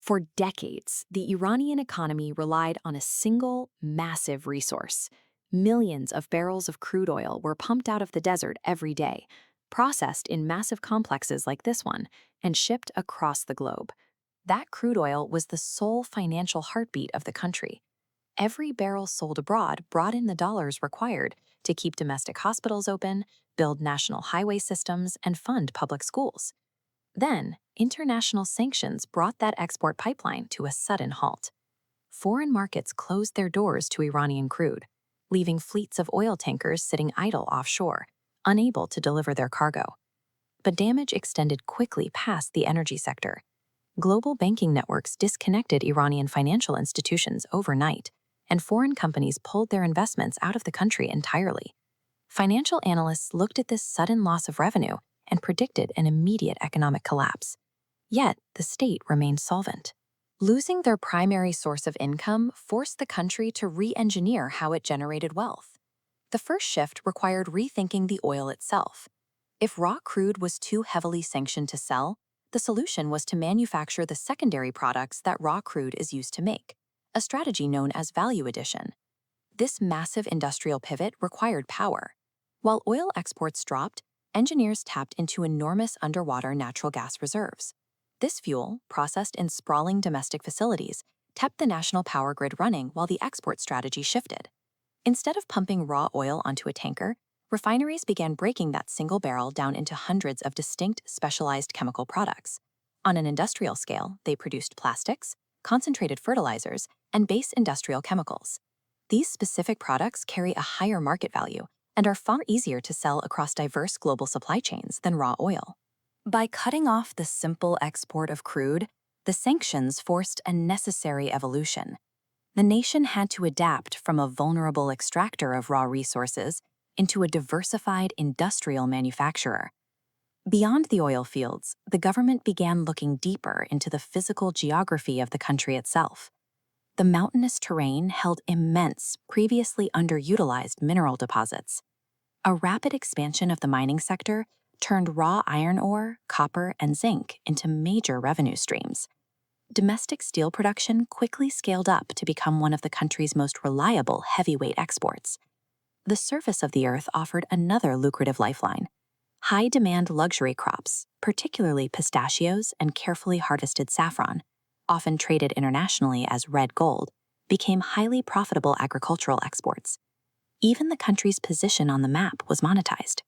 For decades, the Iranian economy relied on a single, massive resource. Millions of barrels of crude oil were pumped out of the desert every day, processed in massive complexes like this one, and shipped across the globe. That crude oil was the sole financial heartbeat of the country. Every barrel sold abroad brought in the dollars required to keep domestic hospitals open, build national highway systems, and fund public schools. Then, international sanctions brought that export pipeline to a sudden halt. Foreign markets closed their doors to Iranian crude, leaving fleets of oil tankers sitting idle offshore, unable to deliver their cargo. But damage extended quickly past the energy sector. Global banking networks disconnected Iranian financial institutions overnight, and foreign companies pulled their investments out of the country entirely. Financial analysts looked at this sudden loss of revenue and predicted an immediate economic collapse. Yet, the state remained solvent. Losing their primary source of income forced the country to re-engineer how it generated wealth. The first shift required rethinking the oil itself. If raw crude was too heavily sanctioned to sell, the solution was to manufacture the secondary products that raw crude is used to make, a strategy known as value addition. This massive industrial pivot required power. While oil exports dropped, engineers tapped into enormous underwater natural gas reserves. This fuel, processed in sprawling domestic facilities, kept the national power grid running while the export strategy shifted. Instead of pumping raw oil onto a tanker, refineries began breaking that single barrel down into hundreds of distinct specialized chemical products. On an industrial scale, they produced plastics, concentrated fertilizers, and base industrial chemicals. These specific products carry a higher market value and are far easier to sell across diverse global supply chains than raw oil. By cutting off the simple export of crude, the sanctions forced a necessary evolution. The nation had to adapt from a vulnerable extractor of raw resources into a diversified industrial manufacturer. Beyond the oil fields, the government began looking deeper into the physical geography of the country itself. The mountainous terrain held immense, previously underutilized mineral deposits. A rapid expansion of the mining sector turned raw iron ore, copper, and zinc into major revenue streams. Domestic steel production quickly scaled up to become one of the country's most reliable heavyweight exports. The surface of the earth offered another lucrative lifeline. High-demand luxury crops, particularly pistachios and carefully harvested saffron, often traded internationally as red gold, became highly profitable agricultural exports. Even the country's position on the map was monetized.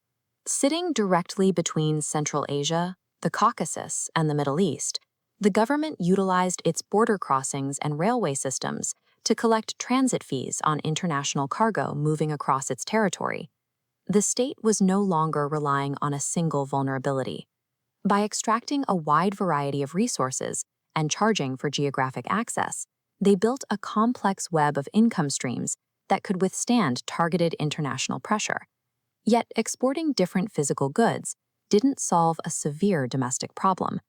Sitting directly between Central Asia, the Caucasus, and the Middle East, the government utilized its border crossings and railway systems to collect transit fees on international cargo moving across its territory. The state was no longer relying on a single vulnerability. By extracting a wide variety of resources and charging for geographic access, they built a complex web of income streams that could withstand targeted international pressure. Yet exporting different physical goods didn't solve a severe domestic problem.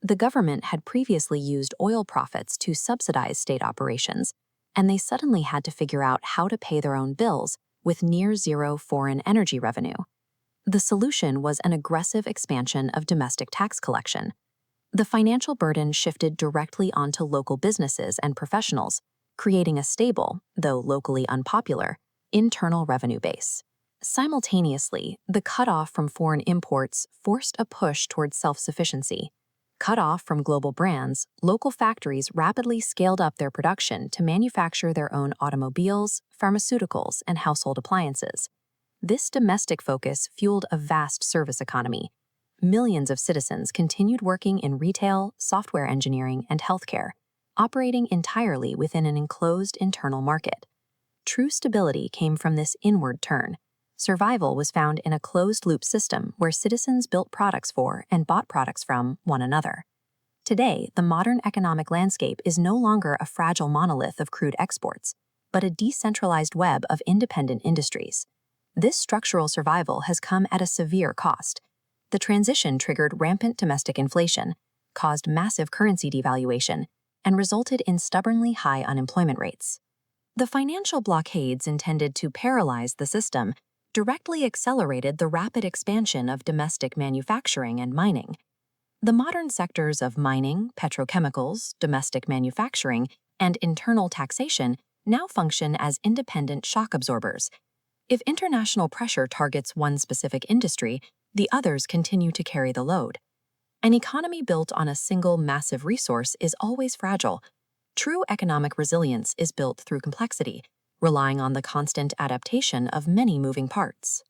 The government had previously used oil profits to subsidize state operations, and they suddenly had to figure out how to pay their own bills with near-zero foreign energy revenue. The solution was an aggressive expansion of domestic tax collection. The financial burden shifted directly onto local businesses and professionals, creating a stable, though locally unpopular, internal revenue base. Simultaneously, the cutoff from foreign imports forced a push towards self-sufficiency. Cut off from global brands, local factories rapidly scaled up their production to manufacture their own automobiles, pharmaceuticals, and household appliances. This domestic focus fueled a vast service economy. Millions of citizens continued working in retail, software engineering, and healthcare, operating entirely within an enclosed internal market. True stability came from this inward turn. Survival was found in a closed-loop system where citizens built products for and bought products from one another. Today, the modern economic landscape is no longer a fragile monolith of crude exports, but a decentralized web of independent industries. This structural survival has come at a severe cost. The transition triggered rampant domestic inflation, caused massive currency devaluation, and resulted in stubbornly high unemployment rates. The financial blockades intended to paralyze the system directly accelerated the rapid expansion of domestic manufacturing and mining. The modern sectors of mining, petrochemicals, domestic manufacturing, and internal taxation now function as independent shock absorbers. If international pressure targets one specific industry, the others continue to carry the load. An economy built on a single massive resource is always fragile. True economic resilience is built through complexity, relying on the constant adaptation of many moving parts.